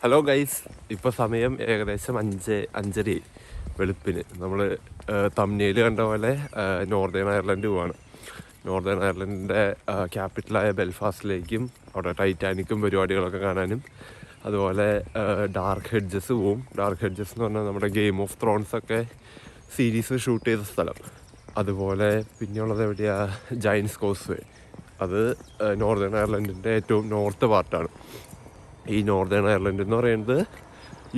Hello guys, ഇപ്പോൾ സമയം ഏകദേശം 5:05 വെളുപ്പിന്. നമ്മൾ തമ്നയിൽ കണ്ട പോലെ നോർത്തേൺ അയർലൻഡ് പോവാണ്. നോർത്തേൺ അയർലൻഡിൻ്റെ ക്യാപിറ്റലായ ബെൽഫാസ്റ്റിലേക്കും അവിടെ ടൈറ്റാനിക്കും പരിപാടികളൊക്കെ കാണാനും, അതുപോലെ ഡാർക്ക് ഹെഡ്ജസ് പോവും. ഡാർക്ക് ഹെഡ്ജസ് എന്ന് പറഞ്ഞാൽ നമ്മുടെ ഗെയിം ഓഫ് ത്രോൺസ് ഒക്കെ സീരീസ് ഷൂട്ട് ചെയ്ത സ്ഥലം. അതുപോലെ പിന്നെയുള്ളത് എവിടെയാണ്, ജയൻസ് കോസ്വേ. അത് നോർത്തേൺ അയർലൻഡിൻ്റെ ഏറ്റവും നോർത്ത് പാർട്ടാണ്. ഈ നോർത്തേൺ അയർലൻഡ് എന്ന് പറയുന്നത്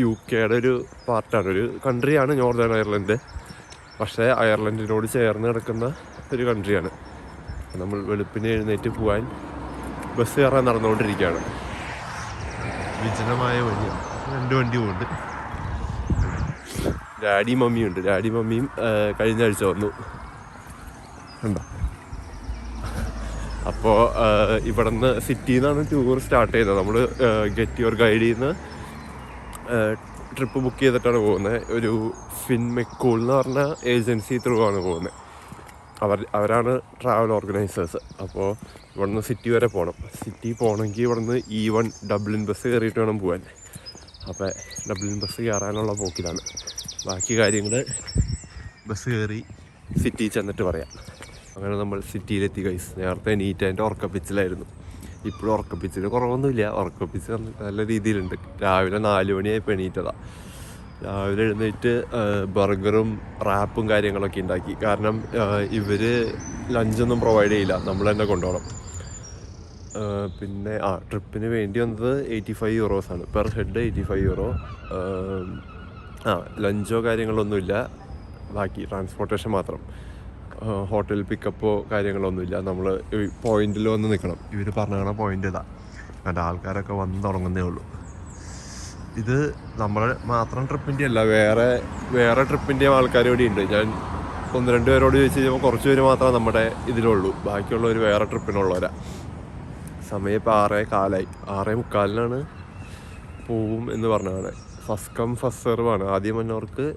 UK-യുടെ ഒരു പാർട്ടാണ്, ഒരു കൺട്രിയാണ് നോർത്തേൺ അയർലൻഡ്. പക്ഷേ അയർലൻഡിനോട് ചേർന്ന് കിടക്കുന്ന ഒരു കൺട്രിയാണ്. നമ്മൾ വെളുപ്പിന് എഴുന്നേറ്റ് പോകാൻ ബസ് കയറാൻ നടന്നുകൊണ്ടിരിക്കുകയാണ്. വിജനമായ വഴിയാണ്, 2 വണ്ടി പോകുന്നുണ്ട്. ഡാഡി മമ്മിയുണ്ട്. ഡാഡി മമ്മിയും കഴിഞ്ഞ ആഴ്ച വന്നു. ഉണ്ടോ? അപ്പോൾ ഇവിടെ നിന്ന് സിറ്റിയിൽ നിന്നാണ് ടൂർ സ്റ്റാർട്ട് ചെയ്യുന്നത്. നമ്മൾ ഗെറ്റ് യുവർ ഗൈഡിൽ നിന്ന് ട്രിപ്പ് ബുക്ക് ചെയ്തിട്ടാണ് പോകുന്നത്. ഒരു ഫിൻമെക്കൂൾ എന്ന് പറഞ്ഞ ഏജൻസി ത്രൂ ആണ് പോകുന്നത്. അവരാണ് ട്രാവൽ ഓർഗനൈസേഴ്സ്. അപ്പോൾ ഇവിടെ നിന്ന് സിറ്റി വരെ പോകണം. സിറ്റി പോകണമെങ്കിൽ ഇവിടെ നിന്ന് E1 ഡബ്ലിൻ ബസ് കയറിയിട്ട് വേണം പോകാൻ. അപ്പോൾ ഡബ്ലിൻ ബസ് കയറാനുള്ള പോക്കിലാണ്. ബാക്കി കാര്യങ്ങൾ ബസ് കയറി സിറ്റി ചെന്നിട്ട് പറയാം. അങ്ങനെ നമ്മൾ സിറ്റിയിലെത്തി ഗൈസ്. നേരത്തെ നീറ്റായിട്ട് ഉറക്കപ്പിച്ചിലായിരുന്നു. ഇപ്പോഴും ഉറക്കപ്പിച്ചിൽ കുറവൊന്നുമില്ല. ഉറക്കപ്പിച്ച് നല്ല രീതിയിലുണ്ട്. രാവിലെ 4 മണിയായപ്പോൾ എണീറ്റതാണ്. രാവിലെ എഴുന്നേറ്റ് ബർഗറും റാപ്പും കാര്യങ്ങളൊക്കെ ഉണ്ടാക്കി. കാരണം ഇവർ ലഞ്ചൊന്നും പ്രൊവൈഡ് ചെയ്യില്ല, നമ്മൾ തന്നെ കൊണ്ടുപോകണം. പിന്നെ ട്രിപ്പിന് വേണ്ടി വന്നത് €85 പെർ ഹെഡ്. €85. ലഞ്ചോ കാര്യങ്ങളൊന്നുമില്ല, ബാക്കി ട്രാൻസ്പോർട്ടേഷൻ മാത്രം. ഹോട്ടൽ പിക്കപ്പോ കാര്യങ്ങളൊന്നുമില്ല. നമ്മൾ പോയിന്റിൽ വന്ന് നിൽക്കണം. ഇവർ പറഞ്ഞ പോയിന്റ് ഇതാ. അതിൻ്റെ ആൾക്കാരൊക്കെ വന്ന് തുടങ്ങുന്നേ ഉള്ളൂ. ഇത് നമ്മളെ മാത്രം ട്രിപ്പിൻ്റെ അല്ല, വേറെ ട്രിപ്പിൻ്റെയും ആൾക്കാർ ഇവിടെ ഉണ്ട്. ഞാൻ 1-2 പേരോട് ചോദിച്ചു കഴിഞ്ഞപ്പോൾ കുറച്ച് പേര് മാത്രമേ നമ്മുടെ ഇതിലുള്ളൂ. ബാക്കിയുള്ളവർ വേറെ ട്രിപ്പിനുള്ളവരാ. സമയം ഇപ്പോൾ 6:15. 6:45 പോവും എന്ന് പറഞ്ഞതാണ്. ഫസ്റ്റ് കം ഫസ്റ്റ് സെർവ് ആണ്. ആദ്യം വന്നവർക്ക്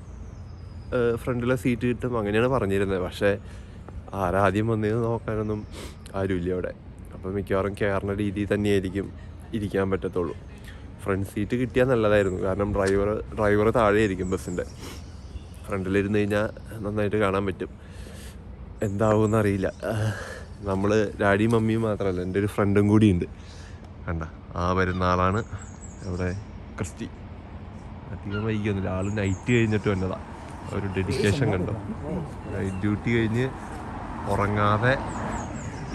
ഫ്രണ്ടിലെ സീറ്റ് കിട്ടും, അങ്ങനെയാണ് പറഞ്ഞിരുന്നത്. പക്ഷേ ആരാദ്യം വന്നതെന്ന് നോക്കാനൊന്നും ആരുമില്ല അവിടെ. അപ്പോൾ മിക്കവാറും കയറുന്ന രീതിയിൽ തന്നെയായിരിക്കും ഇരിക്കാൻ പറ്റത്തുള്ളൂ. ഫ്രണ്ട് സീറ്റ് കിട്ടിയാൽ നല്ലതായിരുന്നു. കാരണം ഡ്രൈവർ താഴെയായിരിക്കും ബസ്സിൻ്റെ. ഫ്രണ്ടിലിരുന്ന് കഴിഞ്ഞാൽ നന്നായിട്ട് കാണാൻ പറ്റും. എന്താവുമെന്ന് അറിയില്ല. നമ്മൾ ഡാഡിയും മമ്മിയും മാത്രമല്ല, എൻ്റെ ഒരു ഫ്രണ്ടും കൂടിയുണ്ട്. കണ്ട, വരുന്ന ആളാണ് അവിടെ ക്രിസ്റ്റി. അധികം വൈകിയൊന്നുമില്ല. ആൾ നൈറ്റ് കഴിഞ്ഞിട്ട് വന്നതാണ്. ഒരു ഡെഡിക്കേഷൻ കണ്ടോ. നൈറ്റ് ഡ്യൂട്ടി കഴിഞ്ഞ് ഉറങ്ങാതെ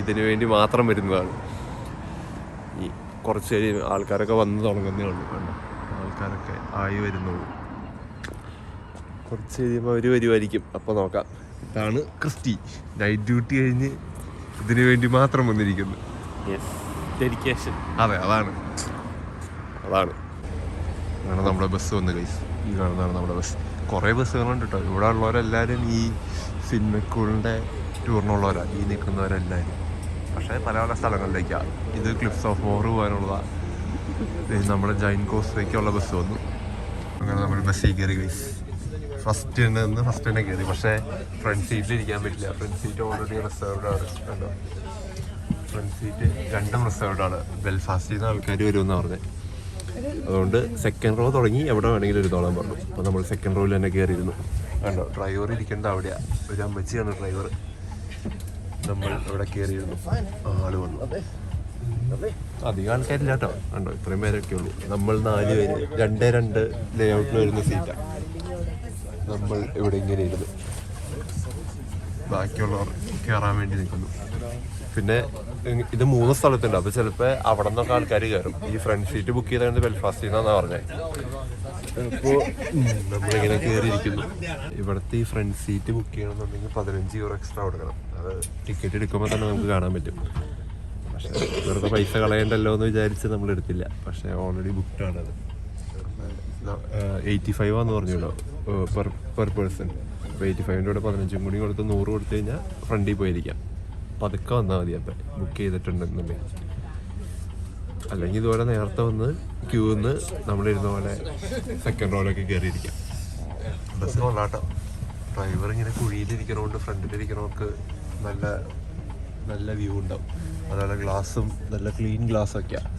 ഇതിനു വേണ്ടി മാത്രം വരുന്നതാണ്. ഈ കുറച്ച് ആൾക്കാരൊക്കെ വന്ന് തുടങ്ങുന്നേ ഉള്ളൂ. കണ്ടോ, ആൾക്കാരൊക്കെ ആയി വരുന്നുള്ളൂ. കുറച്ച് കഴിയുമ്പോൾ അവർ വരുമായിരിക്കും. അപ്പോൾ നോക്കാം. ഇതാണ് ക്രിസ്റ്റി, നൈറ്റ് ഡ്യൂട്ടി കഴിഞ്ഞ് ഇതിനു വേണ്ടി മാത്രം വന്നിരിക്കുന്നു. ഡെഡിക്കേഷൻ. അതെ, അതാണ് നമ്മുടെ ബസ് വന്ന് ഗൈസ്. ഈ കാണുന്നതാണ് നമ്മുടെ ബസ്. കുറേ ബസ്സുകളുണ്ട് കേട്ടോ. ഇവിടെ ഉള്ളവരെല്ലാവരും ഈ ഫിൻമെക്കൂളിൻ്റെ ടൂറിനുള്ളവരാണ്, ഈ നിൽക്കുന്നവരെല്ലാവരും. പക്ഷേ പല പല സ്ഥലങ്ങളിലേക്കാണ്. ഇത് ക്ലിഫ്സ് ഓഫ് മോർ പോകാനുള്ളതാണ്. നമ്മുടെ ജൈൻ കോസ്വേക്കുള്ള ബസ് വന്നു. അങ്ങനെ നമ്മൾ ബസ്സിൽ കയറി ഗൈസ്. ഫസ്റ്റ് തന്നെ കയറി. പക്ഷേ ഫ്രണ്ട് സീറ്റിൽ ഇരിക്കാൻ പറ്റില്ല. ഫ്രണ്ട് സീറ്റ് ഓൾറെഡി റിസർവ്ഡ് ആണ്. കണ്ടോ, ഫ്രണ്ട് സീറ്റ് 2 റിസർവ്ഡ് ആണ്. ബെൽഫാസ്റ്റിൽ നിന്ന് ആൾക്കാർ വരുമെന്ന് പറഞ്ഞത്. അതുകൊണ്ട് സെക്കൻഡ് റോ തുടങ്ങി എവിടെ വേണമെങ്കിലും ഇരുന്നോളാൻ പറഞ്ഞു. അപ്പോൾ നമ്മൾ സെക്കൻഡ് റോയിൽ തന്നെ കയറിയിരുന്നു. കണ്ടോ, ഡ്രൈവർ ഇരിക്കേണ്ട അവിടെയാണ്. ഒരു അമ്മച്ചിയാണ് ഡ്രൈവർ. നമ്മൾ അവിടെ കയറിയിരുന്നു. ആള് വന്നു. അധികം ആൾക്കാരില്ല കേട്ടോ. കണ്ടോ, ഇത്രയും പേരൊക്കെ ഉള്ളൂ. നമ്മൾ 4 പേര് 2 ലേഔട്ടിൽ വരുന്ന സീറ്റാണ്. നമ്മൾ ഇവിടെ ഇങ്ങനെ ഇരുന്നു. ബാക്കിയുള്ളവർ കയറാൻ വേണ്ടി നിൽക്കുന്നു. പിന്നെ ഇത് 3 സ്ഥലത്തുണ്ട്. അപ്പോൾ ചിലപ്പോൾ അവിടെ നിന്നൊക്കെ ആൾക്കാർ കയറും. ഈ ഫ്രണ്ട് സീറ്റ് ബുക്ക് ചെയ്തത് ബെൽഫാസ്റ്റിൽ നിന്നാണ് പറഞ്ഞത്. അപ്പോൾ നമ്മളിങ്ങനെ കയറിയിരിക്കുന്നു. ഇവിടുത്തെ ഈ ഫ്രണ്ട് സീറ്റ് ബുക്ക് ചെയ്യണമെന്നുണ്ടെങ്കിൽ €15 എക്സ്ട്രാ കൊടുക്കണം. അത് ടിക്കറ്റ് എടുക്കുമ്പോൾ തന്നെ നമുക്ക് കാണാൻ പറ്റും. പക്ഷേ വെറുതെ പൈസ കളയണ്ടല്ലോ എന്ന് വിചാരിച്ച് നമ്മൾ എടുത്തില്ല. പക്ഷേ ഓൾറെഡി ബുക്ക്ഡ് ആണത്. 85 ആണെന്ന് പറഞ്ഞല്ലോ പെർ പേഴ്സൺ. അപ്പോൾ 85ൻ്റെ കൂടെ 15 കൂടി കൊടുത്ത് 100 കൊടുത്തു കഴിഞ്ഞാൽ ഫ്രണ്ടിൽ പോയിരിക്കാം. പതുക്കെ വന്നാൽ മതി. അപ്പം ബുക്ക് ചെയ്തിട്ടുണ്ടെന്നുണ്ടെങ്കിൽ. അല്ലെങ്കിൽ ഇതുപോലെ നേരത്തെ വന്ന് ക്യൂ നിന്ന് നമ്മളിരുന്ന പോലെ സെക്കൻഡ് റോയിലൊക്കെ കയറിയിരിക്കാം. ബസ് കൊള്ളാട്ടോ. ഡ്രൈവർ ഇങ്ങനെ കുഴിയിലിരിക്കണോണ്ട് ഫ്രണ്ടിലിരിക്കണവർക്ക് നല്ല വ്യൂ ഉണ്ടാവും. അതുപോലെ ഗ്ലാസും നല്ല ക്ലീൻ ഗ്ലാസ്സൊക്കെയാണ്.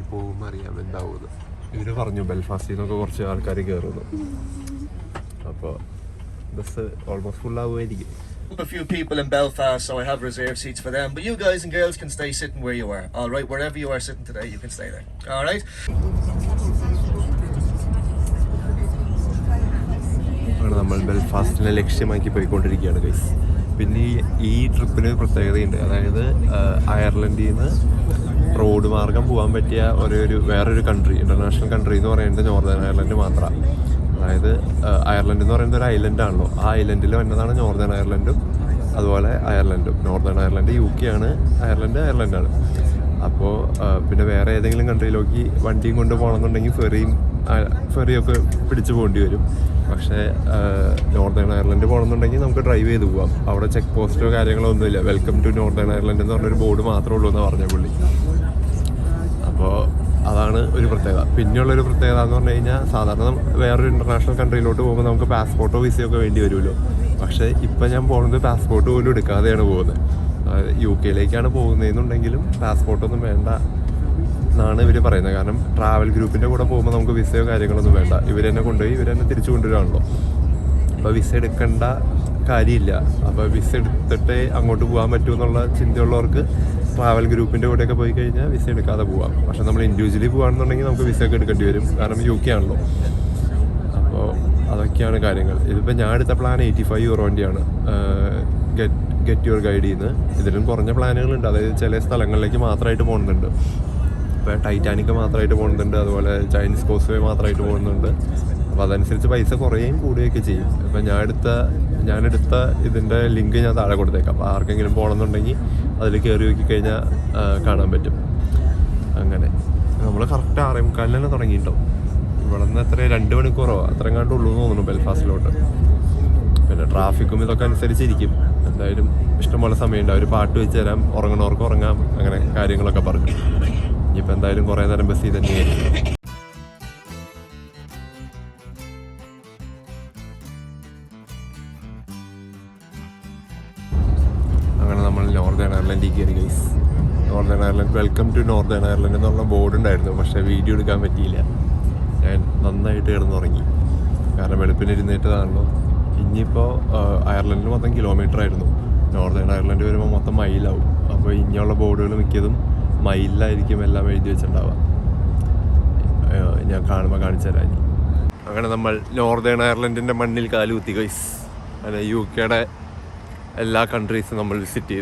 ഇനി പോകുമ്പോൾ അറിയാം എന്താവുന്നത്. ഇവര് പറഞ്ഞു ബെൽഫാസ്റ്റിൽ നിന്നൊക്കെ കുറച്ച് ആൾക്കാർ കയറുന്നു. അപ്പോൾ ബസ് ഓൾമോസ്റ്റ് ഫുൾ ആവുമായിരിക്കും. A few people in Belfast, so I have reserved seats for them. But you guys and girls can stay sitting where you are. All right, wherever you are sitting today, you can stay there. All right. നമ്മൾ ബെൽഫാസ്റ്റിനെ ലക്ഷ്യമാക്കി പോയിക്കൊണ്ടിരിക്കുകയാണ് guys. പിന്നെ ഈ ട്രിപ്പിന് പ്രത്യേകതയുണ്ട്. അതായത് അയർലൻഡിൽ നിന്ന് റോഡ് മാർഗം പോകാൻ പറ്റിയ വേറൊരു കൺട്രി, ഇന്റർനാഷണൽ കൺട്രി എന്ന് പറയുന്നത് നോർത്തേൺ അയർലൻഡ് മാത്രമാണ്. അതായത് അയർലൻഡ് എന്ന് പറയുന്നത് ഒരു ഐലൻഡ് ആണല്ലോ. ആ ഐലൻഡിൽ വന്നതാണ് നോർത്തേൺ അയർലൻഡും അതുപോലെ അയർലൻഡും. നോർത്തേൺ അയർലൻഡ് UK ആണ്, അയർലൻഡാണ്. അപ്പോൾ പിന്നെ വേറെ ഏതെങ്കിലും കൺട്രിയിലേക്ക് വണ്ടിയും കൊണ്ട് പോകണമെന്നുണ്ടെങ്കിൽ ഫെറിയൊക്കെ പിടിച്ച് പോകേണ്ടി വരും. പക്ഷേ നോർത്തേൺ അയർലൻഡ് പോകണമെന്നുണ്ടെങ്കിൽ നമുക്ക് ഡ്രൈവ് ചെയ്ത് പോകാം. അവിടെ ചെക്ക് പോസ്റ്റോ കാര്യങ്ങളോ ഒന്നുമില്ല. വെൽക്കം ടു നോർത്തേൺ അയർലൻഡ് എന്ന് പറഞ്ഞൊരു ബോർഡ് മാത്രമേ ഉള്ളൂ എന്ന് പറഞ്ഞ പുള്ളി. അപ്പോൾ അതാണ് ഒരു പ്രത്യേകത. പിന്നെയുള്ളൊരു പ്രത്യേകത എന്ന് പറഞ്ഞു കഴിഞ്ഞാൽ സാധാരണ വേറൊരു ഇൻ്റർനാഷണൽ കൺട്രിയിലോട്ട് പോകുമ്പോൾ നമുക്ക് പാസ്പോർട്ടോ വിസയോ ഒക്കെ വേണ്ടി വരുമല്ലോ. പക്ഷേ ഇപ്പം ഞാൻ പോകുന്നത് പാസ്പോർട്ട് പോലും എടുക്കാതെയാണ് പോകുന്നത്. അതായത് UK പോകുന്നതെന്നുണ്ടെങ്കിലും പാസ്പോർട്ടൊന്നും വേണ്ട എന്നാണ് ഇവർ പറയുന്നത്. കാരണം ട്രാവൽ ഗ്രൂപ്പിൻ്റെ കൂടെ പോകുമ്പോൾ നമുക്ക് വിസയോ കാര്യങ്ങളൊന്നും വേണ്ട. ഇവരെന്നെ കൊണ്ടുപോയി ഇവരെന്നെ തിരിച്ചു കൊണ്ടുവരാണല്ലോ. അപ്പോൾ വിസ എടുക്കേണ്ട കാര്യമില്ല. അപ്പോൾ വിസ എടുത്തിട്ടേ അങ്ങോട്ട് പോകാൻ പറ്റുമെന്നുള്ള ചിന്തയുള്ളവർക്ക് ട്രാവൽ ഗ്രൂപ്പിൻ്റെ കൂടെയൊക്കെ പോയി കഴിഞ്ഞാൽ വിസ എടുക്കാതെ പോകാം. പക്ഷേ നമ്മൾ ഇൻഡിവിജ്വലി പോകുകയാണെന്നുണ്ടെങ്കിൽ നമുക്ക് വിസ ഒക്കെ എടുക്കേണ്ടി വരും. കാരണം UK ആണല്ലോ. അപ്പോൾ അതൊക്കെയാണ് കാര്യങ്ങൾ. ഇതിപ്പോൾ ഞാൻ എടുത്ത പ്ലാൻ €85 ഗെറ്റ് യുവർ ഗൈഡിൽ നിന്ന്. ഇതിലും കുറഞ്ഞ പ്ലാനുകളുണ്ട്. അതായത് ചില സ്ഥലങ്ങളിലേക്ക് മാത്രമായിട്ട് പോകുന്നുണ്ട്. ഇപ്പോൾ ടൈറ്റാനിക് മാത്രമായിട്ട് പോകുന്നുണ്ട്, അതുപോലെ ചൈനീസ് കോസ്റ്റ് വേ മാത്രമായിട്ട് പോകുന്നുണ്ട്. അപ്പോൾ അതനുസരിച്ച് പൈസ കുറയുകയും കൂടുകയൊക്കെ ചെയ്യും. ഇപ്പോൾ ഞാനെടുത്ത ഇതിൻ്റെ ലിങ്ക് ഞാൻ താഴെ കൊടുത്തേക്കാം. അപ്പോൾ ആർക്കെങ്കിലും പോകണമെന്നുണ്ടെങ്കിൽ അതിൽ കയറി നോക്കിക്കഴിഞ്ഞാൽ കാണാൻ പറ്റും. അങ്ങനെ നമ്മൾ കറക്റ്റ് 6:45 തന്നെ തുടങ്ങിയിട്ടുണ്ടോ. ഇവിടെ നിന്ന് എത്ര 2 മണിക്കൂറോ അത്രയും കണ്ടുള്ളൂ എന്ന് തോന്നുന്നു ബെൽഫാസ്റ്റിലോട്ട്. പിന്നെ ട്രാഫിക്കും ഇതൊക്കെ അനുസരിച്ചിരിക്കും. എന്തായാലും ഇഷ്ടംപോലെ സമയമുണ്ട്. അവർ പാട്ട് വെച്ച് തരാം, ഉറങ്ങണവർക്ക് ഉറങ്ങാം, അങ്ങനെ കാര്യങ്ങളൊക്കെ പറഞ്ഞു. ഇനിയിപ്പോൾ എന്തായാലും കുറേ നേരം ബസ്സിൽ തന്നെയായിരിക്കും. അങ്ങനെ നമ്മൾ നോർത്തേൺ അയർലൻഡിൽ കയറി guys. Northern Ireland, welcome to Northern Ireland എന്നുള്ള ബോർഡ് ഉണ്ടായിരുന്നു. പക്ഷേ വീഡിയോ എടുക്കാൻ പറ്റിയില്ല. ഞാൻ നന്നായിട്ട് കിടന്നുറങ്ങി. കാരണം വെളുപ്പിന് ഇരുന്നേറ്റതാണല്ലോ. ഇനിയിപ്പോൾ അയർലൻഡിൽ മൊത്തം കിലോമീറ്റർ ആയിരുന്നു. നോർത്തേൺ അയർലൻഡ് വരുമ്പോൾ മൊത്തം മൈലാവും. അപ്പോൾ ഇനിയുള്ള ബോർഡുകൾ മിക്കതും മൈലിലായിരിക്കും എല്ലാം എഴുതി വെച്ചിട്ടുണ്ടാവുക. ഞാൻ കാണുമ്പോൾ കാണിച്ചു തരാം. അങ്ങനെ നമ്മൾ നോർത്തേൺ അയർലൻഡിൻ്റെ മണ്ണിൽ കാലുകുത്തി ഗൈസ്. അങ്ങനെ UK എല്ലാ കൺട്രീസും നമ്മൾ വിസിറ്റ്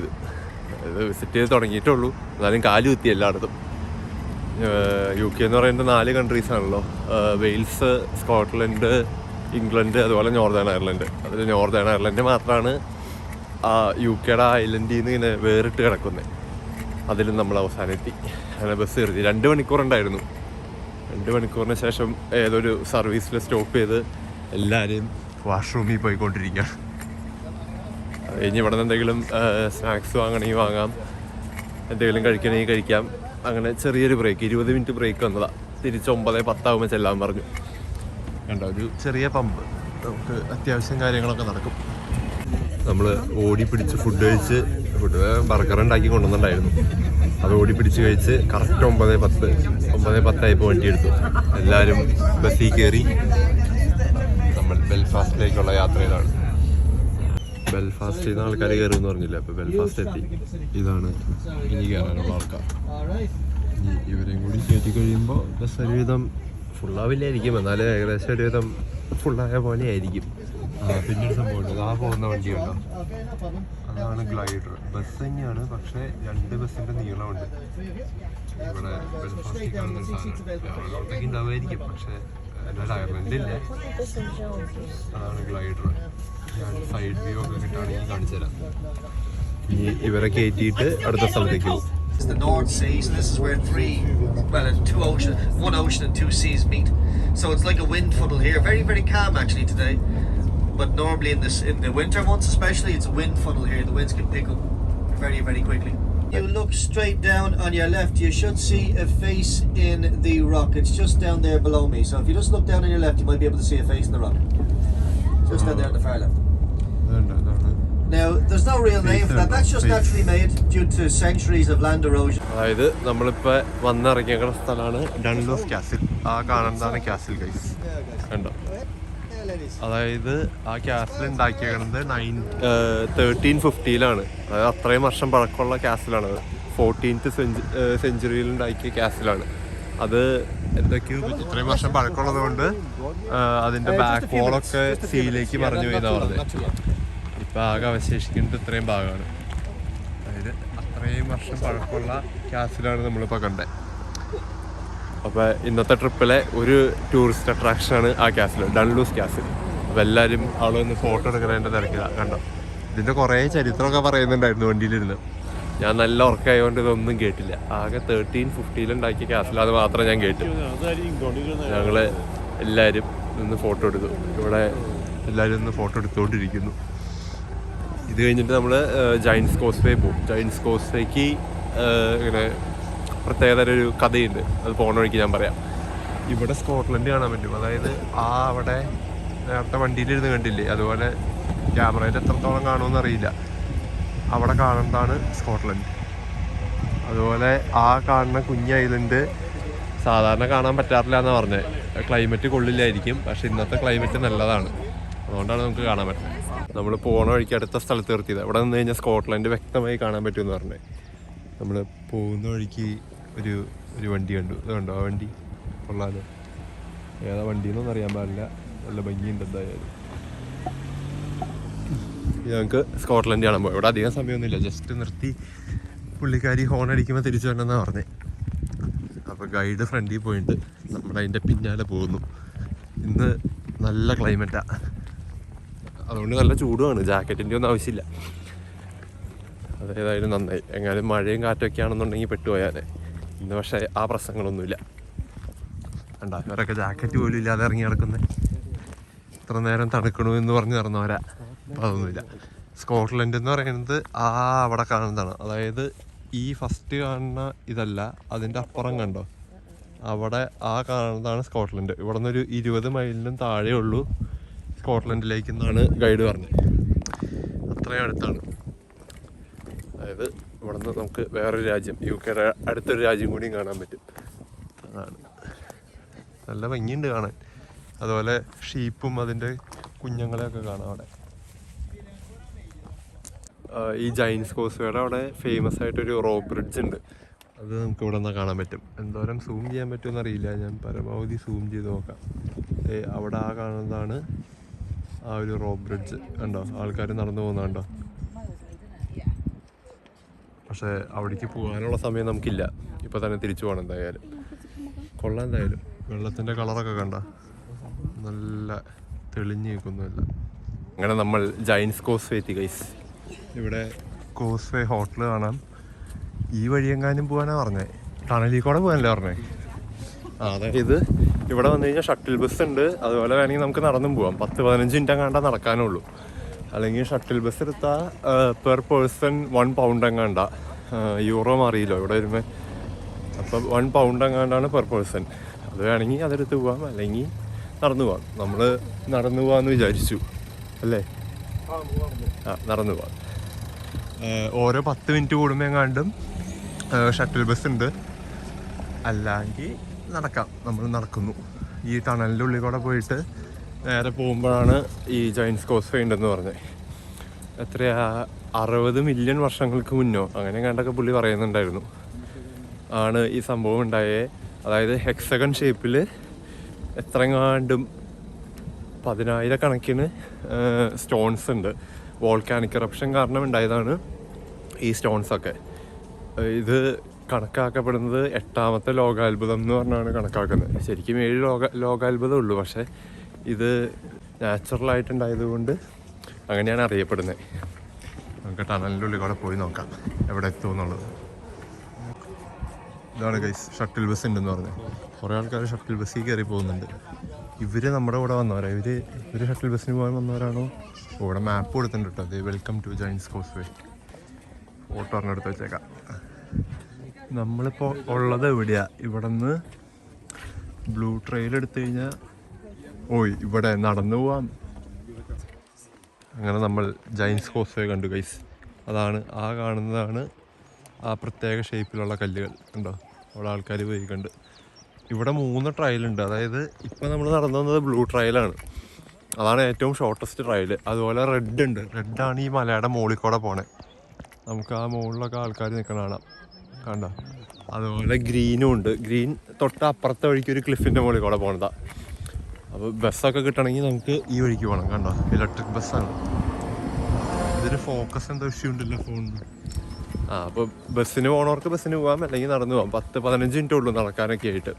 ചെയ്ത് തുടങ്ങിയിട്ടുള്ളൂ. എന്നാലും കാലുകുത്തി എല്ലായിടത്തും. UK എന്ന് പറയുന്നത് 4 കൺട്രീസാണല്ലോ. വെയിൽസ്, സ്കോട്ട്ലൻഡ്, ഇംഗ്ലണ്ട്, അതുപോലെ നോർത്തേൺ അയർലൻഡ്. അതിൽ നോർത്തേൺ അയർലൻഡ് മാത്രമാണ് UK ഐലൻഡിൽ നിന്ന് ഇങ്ങനെ വേറിട്ട് കിടക്കുന്നത്. അതിലും നമ്മൾ അവസാനം എത്തി. അങ്ങനെ ബസ് കയറി 2 മണിക്കൂറുണ്ടായിരുന്നു. 2 മണിക്കൂറിന് ശേഷം ഏതൊരു സർവീസിൽ സ്റ്റോപ്പ് ചെയ്ത് എല്ലാവരും വാഷ്റൂമിൽ പോയിക്കൊണ്ടിരിക്കുകയാണ്. ഇനി ഇവിടെ നിന്ന് എന്തെങ്കിലും സ്നാക്സ് വാങ്ങണമെങ്കിൽ വാങ്ങാം, എന്തെങ്കിലും കഴിക്കണമെങ്കിൽ കഴിക്കാം. അങ്ങനെ ചെറിയൊരു ബ്രേക്ക്, 20 മിനിറ്റ് ബ്രേക്ക് വന്നതാണ്. തിരിച്ച് 9:10 ചെല്ലാൻ പറഞ്ഞു. കണ്ടോ, ഒരു ചെറിയ പമ്പ്, നമുക്ക് അത്യാവശ്യം കാര്യങ്ങളൊക്കെ നടക്കും. നമ്മൾ ഓടി പിടിച്ച് ഫുഡ് ബർഗർ ഉണ്ടാക്കി കൊണ്ടുവന്നിട്ടുണ്ടായിരുന്നു. അത് ഓടി പിടിച്ച് കഴിച്ച് കറക്റ്റ് 9:10 വണ്ടി എടുത്തു. എല്ലാവരും ബസ്സിൽ കയറി നമ്മൾ ബെൽഫാസ്റ്റിലേക്കുള്ള യാത്രയിലാണ്. ബെൽഫാസ്റ്റിൽ നിന്ന് ആൾക്കാർ കയറുമെന്ന് പറഞ്ഞില്ല. അപ്പോൾ ബെൽഫാസ്റ്റ് എത്തി. ഇതാണ് ഇനി കയറാനുള്ള ആൾക്കാർ. ഇനി ഇവരെയും കൂടി കയറ്റി കഴിയുമ്പോൾ ബസ് ഒരുവിധം ഫുള്ളാവില്ലായിരിക്കും, എന്നാലും ഏകദേശം ഒരുവിധം ഫുള്ളായ പോലെ ആയിരിക്കും. പിന്നൊരു സംഭവമുണ്ട്, ആ പോകുന്ന വണ്ടിയുണ്ടോ, അതാണ് ഗ്ലൈഡർ. ബസ് തന്നെയാണ്, പക്ഷേ 2 ബസ്സിൻ്റെ നീളമുണ്ട്. ഇവിടെ ബെൽഫാസ്റ്റിൽ കാണുന്ന സാധനം ഉണ്ടാവുമായിരിക്കും, പക്ഷേ എന്തായാലും അയർലൻഡില്ല. അതാണ് ഗ്ലൈഡർ. ഞാൻ സൈഡ് വ്യൂ ഒക്കെ കിട്ടുകയാണെങ്കിൽ കാണിച്ചു തരാം. ഇനി ഇവരെ കയറ്റിയിട്ട് അടുത്ത സ്ഥലത്തേക്ക് പോകും. It's the North Sea, so this is where one ocean and 2 seas meet. So it's like a wind funnel here. Very, very calm actually today. But normally in the winter months especially, it's a wind funnel here. The winds can pick up very, very quickly. You look straight down on your left, you should see a face in the rock. It's just down there below me. So if you just look down on your left, you might be able to see a face in the rock. Just down there on the far left. Now, there's no real name for that. That's just naturally made due to centuries of land erosion. അതായത് നമ്മളിപ്പോൾ വന്നിറങ്ങിയ സ്ഥലമാണ് ഡൺലൂസ് castle. ആ കാണുന്നതാണ് castle guys, കണ്ടോ? അതായത് ആ castle ഉണ്ടാക്കിയത് 1350-ലാണ്. അതായത് അത്രയും വർഷം പഴക്കമുള്ള കാസിലാണ്. 14th സെഞ്ചുറിയിൽ ഉണ്ടാക്കിയ കാസിലാണ്. അത് എന്തൊക്കെയോ ഇത്രയും വർഷം പഴക്കമുള്ളത് കൊണ്ട് അതിൻ്റെ ബാക്ക് വോളൊക്കെ സീയിലേക്ക് മറിഞ്ഞു പോയെന്നാണ് പറഞ്ഞത്. ഇപ്പം ആകെ അവശേഷിക്കുന്നത് ഇത്രയും ഭാഗമാണ്. അതായത് അത്രയും വർഷം പഴക്കമുള്ള കാസിലാണ് നമ്മളിപ്പോൾ കണ്ടത്. അപ്പോൾ ഇന്നത്തെ ട്രിപ്പിലെ ഒരു ടൂറിസ്റ്റ് അട്രാക്ഷനാണ് ആ കാസിൽ, ഡൺലൂസ് കാസിൽ. അപ്പോൾ എല്ലാവരും അവിടെ ഒന്ന് ഫോട്ടോ എടുക്കുന്നതിൻ്റെ തിരക്കിലാണ്. കണ്ടോ, ഇതിൻ്റെ കുറേ ചരിത്രമൊക്കെ പറയുന്നുണ്ടായിരുന്നു വണ്ടിയിലിരുന്ന്. ഞാൻ നല്ല ഉറക്കമായതുകൊണ്ട് ഇതൊന്നും കേട്ടില്ല. ആകെ 1350-ലുണ്ടാക്കിയ കാസിൽ അത് മാത്രം ഞാൻ കേട്ടു. ഞങ്ങൾ എല്ലാവരും നിന്ന് ഫോട്ടോ എടുത്തു. ഇവിടെ എല്ലാവരും ഒന്ന് ഫോട്ടോ എടുത്തുകൊണ്ടിരിക്കുന്നു. ഇത് കഴിഞ്ഞിട്ട് നമ്മൾ ജയൻസ് കോസ്വേ പോകും. ജയൻസ് കോസ്വേക്ക് ഇങ്ങനെ പ്രത്യേകതര ഒരു കഥയുണ്ട്. അത് പോണ വഴിക്ക് ഞാൻ പറയാം. ഇവിടെ സ്കോട്ട്ലൻഡ് കാണാൻ പറ്റും. അതായത് അവിടെ നേരത്തെ വണ്ടിയിലിരുന്ന് കണ്ടില്ലേ, അതുപോലെ ക്യാമറയിൽ എത്രത്തോളം കാണുമെന്ന് അറിയില്ല. അവിടെ കാണുന്നതാണ് സ്കോട്ട്ലൻഡ്. അതുപോലെ ആ കാണുന്ന കുഞ്ഞ് ഐലൻഡ് സാധാരണ കാണാൻ പറ്റാറില്ല എന്നാണ് പറഞ്ഞത്. ക്ലൈമറ്റ് കൊള്ളില്ലായിരിക്കും, പക്ഷെ ഇന്നത്തെ ക്ലൈമറ്റ് നല്ലതാണ്. അതുകൊണ്ടാണ് നമുക്ക് കാണാൻ പറ്റുന്നത്. നമ്മൾ പോണ വഴിക്ക് അടുത്ത സ്ഥലത്ത് നിർത്തിയത്. ഇവിടെ നിന്ന് കഴിഞ്ഞാൽ സ്കോട്ട്ലൻഡ് വ്യക്തമായി കാണാൻ പറ്റുമെന്ന് പറഞ്ഞത്. നമ്മൾ പോകുന്ന വഴിക്ക് ഒരു വണ്ടി കണ്ടു. ഇത് കണ്ടോ ആ വണ്ടി? കൊള്ളാലോ. ഏതാ വണ്ടിയെന്നൊന്നും അറിയാൻ പാടില്ല. നല്ല ഭംഗിയുണ്ട് എന്തായാലും. ഞങ്ങൾക്ക് സ്കോട്ട്ലൻഡ് കാണാൻ പോയി. ഇവിടെ അധികം സമയമൊന്നുമില്ല. ജസ്റ്റ് നിർത്തി പുള്ളിക്കാരി ഹോൺ അടിക്കുമ്പോൾ തിരിച്ചു വരണമെന്നാണ് പറഞ്ഞത്. അപ്പോൾ ഗൈഡ് ഫ്രണ്ടിൽ പോയിട്ട് നമ്മളതിൻ്റെ പിന്നാലെ പോകുന്നു. ഇന്ന് നല്ല ക്ലൈമറ്റാണ്, അതുകൊണ്ട് നല്ല ചൂടുമാണ്. ജാക്കറ്റിൻ്റെ ഒന്നും ആവശ്യമില്ല. അതേതായാലും നന്നായി. എങ്ങാനും മഴയും കാറ്റൊക്കെ ആണെന്നുണ്ടെങ്കിൽ പെട്ടുപോയാലേ. ഇന്ന് പക്ഷേ ആ പ്രശ്നങ്ങളൊന്നുമില്ല. കണ്ടാ, അവരൊക്കെ ജാക്കറ്റ് പോലും ഇല്ലാതെ ഇറങ്ങി നടക്കുന്നത്. ഇത്ര നേരം തണുക്കണമെന്ന് പറഞ്ഞ് നടന്നവരാ. അപ്പോൾ അതൊന്നുമില്ല. സ്കോട്ട്ലൻഡ് എന്ന് പറയുന്നത് അവിടെ കാണുന്നതാണ്. അതായത് ഈ ഫസ്റ്റ് കാണുന്ന ഇതല്ല, അതിൻ്റെ അപ്പുറം കണ്ടോ, അവിടെ ആ കാണുന്നതാണ് സ്കോട്ട്ലൻഡ്. ഇവിടെ നിന്നൊരു 20 മൈലിനും താഴെ ഉള്ളൂ സ്കോട്ട്ലൻഡിലേക്ക് എന്നാണ് ഗൈഡ് പറഞ്ഞത്. അത്രയും അടുത്താണ്. അതായത് ഇവിടെ നിന്ന് നമുക്ക് വേറൊരു രാജ്യം, UK അടുത്തൊരു രാജ്യം കൂടിയും കാണാൻ പറ്റും. അതാണ് നല്ല ഭംഗിയുണ്ട് കാണാൻ. അതുപോലെ ഷീപ്പും അതിൻ്റെ കുഞ്ഞുങ്ങളെയൊക്കെ കാണാം അവിടെ. ഈ ജയൻസ് കോസ്വേയുടെ അവിടെ ഫേമസ് ആയിട്ടൊരു റോപ്പ് ബ്രിഡ്ജ് ഉണ്ട്. അത് നമുക്ക് ഇവിടെ നിന്ന് കാണാൻ പറ്റും. എന്തോരം സൂം ചെയ്യാൻ പറ്റുമെന്ന് അറിയില്ല. ഞാൻ പരമാവധി സൂം ചെയ്ത് നോക്കാം. അവിടെ ആ കാണുന്നതാണ് ആ ഒരു റോപ്പ് ബ്രിഡ്ജ്. കണ്ടോ, ആൾക്കാർ നടന്നു പോകുന്നുണ്ടോ? പക്ഷേ അവിടേക്ക് പോകാനുള്ള സമയം നമുക്കില്ല. ഇപ്പോൾ തന്നെ തിരിച്ചു പോകണം എന്തായാലും. കൊള്ളാം എന്തായാലും. വെള്ളത്തിൻ്റെ കളറൊക്കെ കണ്ട നല്ല തെളിഞ്ഞ് നിൽക്കുന്നില്ല. അങ്ങനെ നമ്മൾ ജയൻസ് കോസ്വേ എത്തി ഗൈസ്. ഇവിടെ കോസ്വേ ഹോട്ടൽ കാണാം. ഈ വഴിയെങ്ങാനും പോകാനാണ് പറഞ്ഞത്. ടണലിൽ കൂടെ പോകാനല്ലേ പറഞ്ഞത്? അതായത് ഇവിടെ വന്നു കഴിഞ്ഞാൽ ഷട്ടിൽ ബസ് ഉണ്ട്. അതുപോലെ വേണമെങ്കിൽ നമുക്ക് നടന്നും പോകാം. 10-15 മിനിറ്റ് എങ്ങാണ്ടാ നടക്കാനുള്ളൂ. അല്ലെങ്കിൽ ഷട്ടിൽ ബസ് എടുത്താൽ പെർ പേഴ്സൺ £1 എങ്ങാണ്ട. യൂറോ മാറിയില്ലോ ഇവിടെ വരുമ്പോൾ. അപ്പം £1 എങ്ങാണ്ടാണ് പെർ പേഴ്സൺ. അത് വേണമെങ്കിൽ അതെടുത്ത് പോകാം, അല്ലെങ്കിൽ നടന്നു പോകാം. നമ്മൾ നടന്നു പോകാമെന്ന് വിചാരിച്ചു അല്ലേ? നടന്നു പോകാം. ഓരോ 10 മിനിറ്റ് കൂടുമ്പോൾ എങ്ങാണ്ടും ഷട്ടിൽ ബസ് ഉണ്ട്. അല്ലെങ്കിൽ നടക്കാം. നമ്മൾ നടക്കുന്നു. ഈ ടണലിൻ്റെ ഉള്ളിൽ കൂടെ പോയിട്ട് നേരെ പോകുമ്പോഴാണ് ഈ ജയൻസ് കോസ്വേ ഉണ്ടെന്ന് പറഞ്ഞത്. എത്രയാ 60 മില്യൺ വർഷങ്ങൾക്ക് മുന്നോ അങ്ങനെ കണ്ടൊക്കെ പുള്ളി പറയുന്നുണ്ടായിരുന്നു ആണ് ഈ സംഭവം ഉണ്ടായേ. അതായത് ഹെക്സഗൺ ഷേപ്പിൽ എത്രങ്ങാണ്ടും 10,000 സ്റ്റോൺസ് ഉണ്ട്. വോൾക്കാനിക് എറപ്ഷൻ കാരണം ഉണ്ടായതാണ് ഈ സ്റ്റോൺസൊക്കെ. ഇത് കണക്കാക്കപ്പെടുന്നത് 8ാമത്തെ ലോകാത്ഭുതം എന്ന് പറഞ്ഞാണ് കണക്കാക്കുന്നത്. ശരിക്കും 7 ലോകാത്ഭുതം ഉള്ളൂ. പക്ഷേ ഇത് നാച്ചുറലായിട്ടുണ്ടായത് കൊണ്ട് അങ്ങനെയാണ് അറിയപ്പെടുന്നത്. നമുക്ക് ടണലിൻ്റെ ഉള്ളിൽ കൂടെ പോയി നോക്കാം എവിടെ എത്തുമെന്നുള്ളത്. ഇതാണ് ഗൈസ് ഷട്ടിൽ ബസ് ഉണ്ടെന്ന് പറഞ്ഞത്. കുറേ ആൾക്കാർ ഷട്ടിൽ ബസ്സിൽ കയറി പോകുന്നുണ്ട്. ഇവർ നമ്മുടെ കൂടെ വന്നവരാണ്. ഇവർ ഷട്ടിൽ ബസ്സിന് പോകാൻ വന്നവരാണോ? ഇവിടെ മാപ്പ് കൊടുത്തിട്ടുണ്ട് കേട്ടോ. അത് welcome to Giant's Causeway. Photo ഒരെണ്ണെടുത്ത് വെച്ചേക്കാം. നമ്മളിപ്പോൾ ഉള്ളത് എവിടെയാണ്? ഇവിടെ നിന്ന് ബ്ലൂ ട്രെയിൽ എടുത്തു കഴിഞ്ഞാൽ ഇവിടെ നടന്നു പോവാം. അങ്ങനെ നമ്മൾ ജൈൻസ് കോസ്വേ കണ്ടു ഗൈസ്. അതാണ് ആ കാണുന്നതാണ് ആ പ്രത്യേക ഷേപ്പിലുള്ള കല്ലുകൾ. ഉണ്ടോ അവിടെ ആൾക്കാർ പോയി കണ്ട്. ഇവിടെ 3 ട്രയലുണ്ട്. അതായത് ഇപ്പം നമ്മൾ നടന്നു വന്നത് ബ്ലൂ ട്രയലാണ്. അതാണ് ഏറ്റവും ഷോർട്ടസ്റ്റ് ട്രയൽ. അതുപോലെ റെഡ് ഉണ്ട്. റെഡാണ് ഈ മലയുടെ മുകളിൽ കൂടെ പോണേ. നമുക്ക് ആ മുകളിലൊക്കെ ആൾക്കാർ നിൽക്കണം കാണാം. കണ്ടോ? അതുപോലെ ഗ്രീനും ഉണ്ട്. ഗ്രീൻ തൊട്ട് അപ്പുറത്തെ വഴിക്ക് ഒരു ക്ലിഫിൻ്റെ മുകളിൽ കൂടെ പോകണതാണ്. അപ്പോൾ ബസ്സൊക്കെ കിട്ടണമെങ്കിൽ നമുക്ക് ഈ വഴിക്ക് പോകണം. കണ്ടോ? ഇലക്ട്രിക് ബസ്സാണ്. ഇതിന് ഫോക്കസ് എന്തോ ഇഷ്യൂ ഉണ്ടല്ലോ ഫോണിന്. അപ്പോൾ ബസ്സിന് പോകണവർക്ക് ബസ്സിന് പോകാം, അല്ലെങ്കിൽ നടന്നു പോകാം. 10-15 മിനിറ്റ് ഉള്ളൂ നടക്കാനൊക്കെ ആയിട്ട്.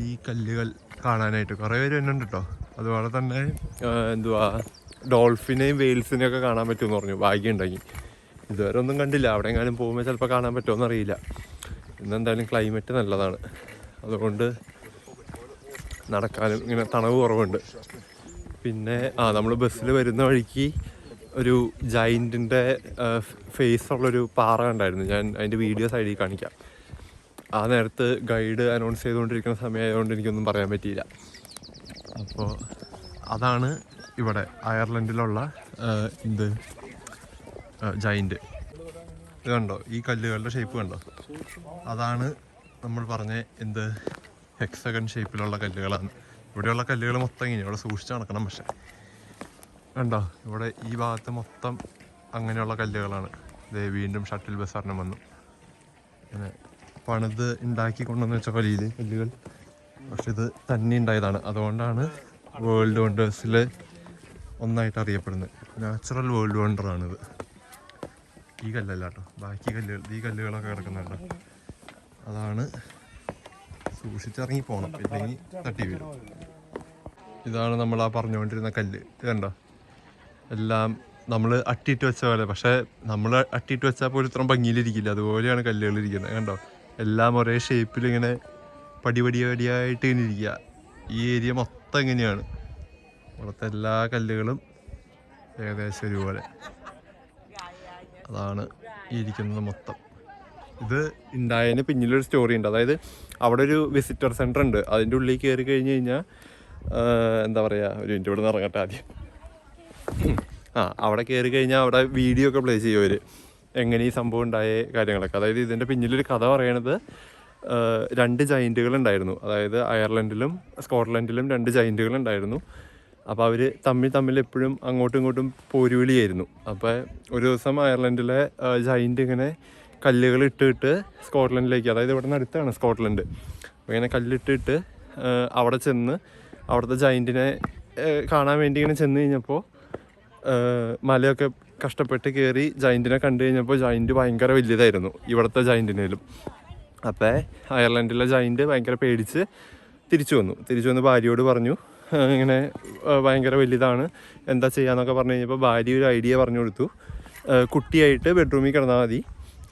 ഈ കല്ലുകൾ കാണാനായിട്ട് കുറേ പേര് വരുന്നുണ്ട് കേട്ടോ. അതുപോലെ തന്നെ ഡോൾഫിനെയും വെയിൽസിനെയും ഒക്കെ കാണാൻ പറ്റുമെന്ന് പറഞ്ഞു, ഭാഗ്യം ഉണ്ടെങ്കിൽ. ഇതുവരെ ഒന്നും കണ്ടില്ല. അവിടെ എങ്ങാനും പോകുമ്പോൾ ചിലപ്പോൾ കാണാൻ പറ്റുമോ എന്നറിയില്ല. ഇന്നെന്തായാലും ക്ലൈമറ്റ് നല്ലതാണ്, അതുകൊണ്ട് നടക്കാനും ഇങ്ങനെ തണവ് കുറവുണ്ട്. പിന്നെ നമ്മൾ ബസ്സിൽ വരുന്ന വഴിക്ക് ഒരു ജൈൻറ്റിൻ്റെ ഫേസ് ഉള്ളൊരു പാറ കണ്ടായിരുന്നു. ഞാൻ അതിൻ്റെ വീഡിയോ സൈഡിൽ കാണിക്കാം. ആ നേരത്ത് ഗൈഡ് അനൗൺസ് ചെയ്തുകൊണ്ടിരിക്കുന്ന സമയമായതുകൊണ്ട് എനിക്കൊന്നും പറയാൻ പറ്റിയില്ല. അപ്പോൾ അതാണ് ഇവിടെ അയർലൻഡിലുള്ള ജൈൻറ്റ്. ഇത് കണ്ടോ? ഈ കല്ലുകളുടെ ഷേപ്പ് കണ്ടോ? അതാണ് നമ്മൾ പറഞ്ഞ ഹെക്സഗൺ ഷേപ്പിലുള്ള കല്ലുകളാണ്. ഇവിടെയുള്ള കല്ലുകൾ മൊത്തം ഇങ്ങനെ ഇവിടെ സൂക്ഷിച്ച് നടക്കണം. പക്ഷെ കണ്ടോ? ഇവിടെ ഈ ഭാഗത്ത് മൊത്തം അങ്ങനെയുള്ള കല്ലുകളാണ്. വീണ്ടും ഷട്ടിൽ ബസ് ഒരെണ്ണം വന്നു. അങ്ങനെ പണിത് ഉണ്ടാക്കി കൊണ്ടുവന്ന് വെച്ച കല്ലുകൾ. പക്ഷെ ഇത് തന്നെ ഉണ്ടായതാണ്. അതുകൊണ്ടാണ് വേൾഡ് വണ്ടേഴ്സിൽ ഒന്നായിട്ട് അറിയപ്പെടുന്നത്. നാച്ചുറൽ വേൾഡ് വണ്ടറാണിത്. ഈ കല്ലല്ല കേട്ടോ, ബാക്കി കല്ലുകൾ. ഈ കല്ലുകളൊക്കെ കിടക്കുന്നുണ്ടോ? അതാണ്. സൂക്ഷിച്ചിറങ്ങി പോകണം, ഇല്ലെങ്കിൽ തട്ടി വീഴും. ഇതാണ് നമ്മൾ ആ പറഞ്ഞുകൊണ്ടിരുന്ന കല്ല്. ഇത് കണ്ടോ? എല്ലാം നമ്മൾ അട്ടിയിട്ട് വെച്ച പോലെ. പക്ഷേ നമ്മൾ അട്ടിയിട്ട് വെച്ചാൽ പോലും ഇത്ര ഭംഗിയിലിരിക്കില്ല. അതുപോലെയാണ് കല്ലുകൾ ഇരിക്കുന്നത്. കണ്ടോ? എല്ലാം ഒരേ ഷേപ്പിൽ ഇങ്ങനെ പടിയായിട്ട് ഇങ്ങനെ ഇരിക്കുക. ഈ ഏരിയ മൊത്തം ഇങ്ങനെയാണ്. ഇവിടുത്തെ എല്ലാ കല്ലുകളും ഏകദേശം ഒരുപോലെ. അതാണ് ഈ ഇരിക്കുന്നത് മൊത്തം. ഇത് ഉണ്ടായതിന് പിന്നിലൊരു സ്റ്റോറി ഉണ്ട്. അതായത് അവിടെ ഒരു വിസിറ്റർ സെൻറ്റർ ഉണ്ട്. അതിൻ്റെ ഉള്ളിൽ കയറി കഴിഞ്ഞ് കഴിഞ്ഞാൽ എന്താ പറയുക, ഒരു മിനിറ്റ് ഇവിടെ നിന്ന് ഇറങ്ങട്ടെ ആദ്യം. അവിടെ കയറി കഴിഞ്ഞാൽ അവിടെ വീഡിയോ ഒക്കെ പ്ലേ ചെയ്യും അവർ, എങ്ങനെ ഈ സംഭവം ഉണ്ടായ കാര്യങ്ങളൊക്കെ. അതായത് ഇതിൻ്റെ പിന്നിലൊരു കഥ പറയണത് 2 ജൈൻറ്റുകൾ ഉണ്ടായിരുന്നു. അതായത് അയർലൻഡിലും സ്കോട്ട്ലൻഡിലും 2 ജൈൻറ്റുകൾ ഉണ്ടായിരുന്നു. അപ്പോൾ അവർ തമ്മിൽ എപ്പോഴും അങ്ങോട്ടും ഇങ്ങോട്ടും പോരുവിളിയായിരുന്നു. അപ്പോൾ ഒരു ദിവസം അയർലൻഡിലെ ജൈൻറ്റ് ഇങ്ങനെ കല്ലുകൾ ഇട്ടിട്ട് സ്കോട്ട്ലൻഡിലേക്ക്, അതായത് ഇവിടെ നിന്ന് അടുത്താണ് സ്കോട്ട്ലൻഡ്, അപ്പോൾ ഇങ്ങനെ കല്ലിട്ടിട്ട് അവിടെ ചെന്ന് അവിടുത്തെ ജൈൻറ്റിനെ കാണാൻ വേണ്ടി ഇങ്ങനെ ചെന്ന് കഴിഞ്ഞപ്പോൾ മലയൊക്കെ കഷ്ടപ്പെട്ട് കയറി ജൈൻറ്റിനെ കണ്ടു കഴിഞ്ഞപ്പോൾ ജൈൻറ്റ് ഭയങ്കര വലിയതായിരുന്നു ഇവിടുത്തെ ജൈൻറ്റിനേലും. അപ്പോൾ അയർലൻഡിലെ ജൈൻറ്റ് ഭയങ്കര പേടിച്ച് തിരിച്ചു വന്ന് ഭാര്യയോട് പറഞ്ഞു, ഇങ്ങനെ ഭയങ്കര വലുതാണ്, എന്താ ചെയ്യാന്നൊക്കെ പറഞ്ഞു കഴിഞ്ഞപ്പോൾ ഭാര്യ ഒരു ഐഡിയ പറഞ്ഞു കൊടുത്തു. കുട്ടിയായിട്ട് ബെഡ്റൂമിൽ കിടന്നാൽ മതി,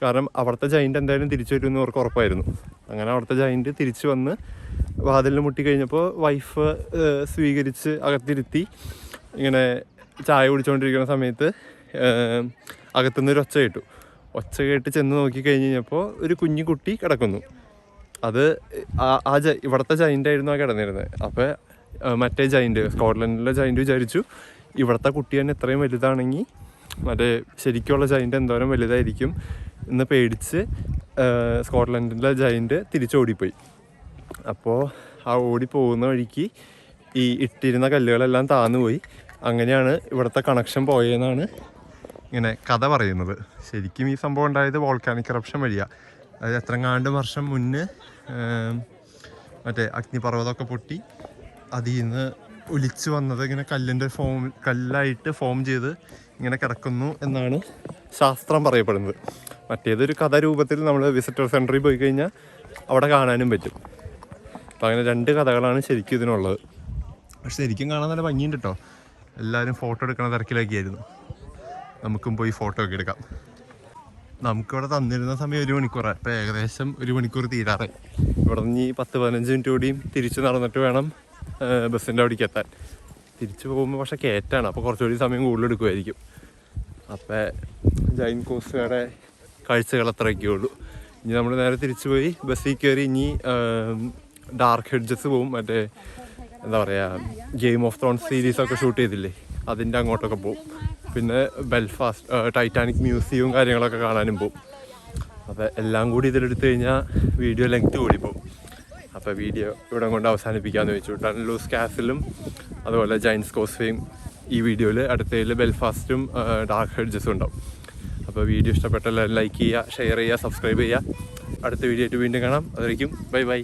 കാരണം അവിടുത്തെ ജൈൻറ്റ് എന്തായാലും തിരിച്ചു വരുമെന്ന് അവർക്ക് ഉറപ്പായിരുന്നു. അങ്ങനെ അവിടുത്തെ ജൈൻറ്റ് തിരിച്ചു വന്ന് വാതിലിൽ മുട്ടിക്കഴിഞ്ഞപ്പോൾ വൈഫ് സ്വീകരിച്ച് അകത്തിരുത്തി ഇങ്ങനെ ചായ കുടിച്ചുകൊണ്ടിരിക്കുന്ന സമയത്ത് അകത്തുനിന്നൊരു ഒച്ച കേട്ട് ചെന്ന് നോക്കിക്കഴിഞ്ഞ് കഴിഞ്ഞപ്പോൾ ഒരു കുഞ്ഞു കുട്ടി കിടക്കുന്നു. അത് ഇവിടുത്തെ ജൈൻ്റ് ആയിരുന്നു ആ കിടന്നിരുന്നത്. അപ്പോൾ മറ്റേ ജൈൻറ്റ്, സ്കോട്ട്ലൻഡിലെ ജൈൻറ്റ് വിചാരിച്ചു ഇവിടുത്തെ കുട്ടി തന്നെ എത്രയും വലുതാണെങ്കിൽ മറ്റേ ശരിക്കുള്ള ജൈൻറ്റ് എന്തോരം വലുതായിരിക്കും എന്ന് പേടിച്ച് സ്കോട്ട്ലൻഡിലെ ജൈൻറ്റ് തിരിച്ചോടിപ്പോയി. അപ്പോൾ ആ ഓടിപ്പോകുന്ന വഴിക്ക് ഈ ഇട്ടിരുന്ന കല്ലുകളെല്ലാം താന്നുപോയി. അങ്ങനെയാണ് ഇവിടുത്തെ കണക്ഷൻ പോയെന്നാണ് ഇങ്ങനെ കഥ പറയുന്നത്. ശരിക്കും ഈ സംഭവം ഉണ്ടായത് വോൾക്കാനിക് ഇറപ്ഷൻ വഴിയാണ്. അതായത് എത്രങ്ങാണ്ട് വർഷം മുന്നേ മറ്റേ അഗ്നിപർവ്വതമൊക്കെ പൊട്ടി അതിൽ നിന്ന് ഒലിച്ചു വന്നത് ഇങ്ങനെ കല്ലായിട്ട് ഫോം ചെയ്ത് ഇങ്ങനെ കിടക്കുന്നു എന്നാണ് ശാസ്ത്രം പറയപ്പെടുന്നത്. മറ്റേതൊരു കഥ രൂപത്തിൽ നമ്മൾ വിസിറ്റർ സെൻറ്ററിൽ പോയി കഴിഞ്ഞാൽ അവിടെ കാണാനും പറ്റും. അപ്പോൾ അങ്ങനെ 2 കഥകളാണ് ശരിക്കും ഇതിനുള്ളത്. പക്ഷെ ശരിക്കും കാണാൻ നല്ല ഭംഗിയുണ്ട് കേട്ടോ. എല്ലാവരും ഫോട്ടോ എടുക്കണ തിരക്കിലൊക്കെയായിരുന്നു. നമുക്കും പോയി ഫോട്ടോ ഒക്കെ എടുക്കാം. നമുക്കിവിടെ തന്നിരുന്ന സമയം 1 മണിക്കൂറാണ്. ഇപ്പോൾ ഏകദേശം 1 മണിക്കൂർ തീരാറായി. ഇവിടെ നിന്ന് 10-15 മിനിറ്റ് കൂടിയും തിരിച്ച് നടന്നിട്ട് വേണം ബസ്സിൻ്റെ അവിടേക്ക് എത്താൻ. തിരിച്ചു പോകുമ്പോൾ പക്ഷേ കയറ്റാണ്, അപ്പോൾ കുറച്ചുകൂടി സമയം കൂടുതൽ എടുക്കുമായിരിക്കും. അപ്പോൾ ജൈൻ കോസ്വേയുടെ കാഴ്ചകൾ അത്രയൊക്കെ ഉള്ളൂ. ഇനി നമ്മൾ നേരെ തിരിച്ചു പോയി ബസ്സിൽ കയറി ഇനി ഡാർക്ക് ഹെഡ്ജസ് പോവും. മറ്റേ എന്താ പറയുക, ഗെയിം ഓഫ് ത്രോൺസ് സീരീസൊക്കെ ഷൂട്ട് ചെയ്തില്ലേ, അതിൻ്റെ അങ്ങോട്ടൊക്കെ പോവും. പിന്നെ ബെൽഫാസ്റ്റ് ടൈറ്റാനിക് മ്യൂസിയവും കാര്യങ്ങളൊക്കെ കാണാനും പോവും. അപ്പോൾ എല്ലാം കൂടി ഇതിലെടുത്ത് കഴിഞ്ഞാൽ വീഡിയോ ലെങ്ത് കൂടിപ്പോവും. അപ്പോൾ വീഡിയോ ഇവിടെ കൊണ്ട് അവസാനിപ്പിക്കാമെന്ന് വെച്ചു. ഡൺലൂസ് കാസിലും അതുപോലെ ജയൻസ് കോസ്വേയും ഈ വീഡിയോയിൽ, അടുത്തതിൽ ബെൽഫാസ്റ്റും ഡാർക്ക് ഹെഡ്ജസും ഉണ്ടാവും. അപ്പോൾ വീഡിയോ ഇഷ്ടപ്പെട്ട എല്ലാവരും ലൈക്ക് ചെയ്യുക, ഷെയർ ചെയ്യുക, സബ്സ്ക്രൈബ് ചെയ്യുക. അടുത്ത വീഡിയോ ആയിട്ട് വീണ്ടും കാണാം. അതുവരെയ്ക്കും ബൈ ബൈ.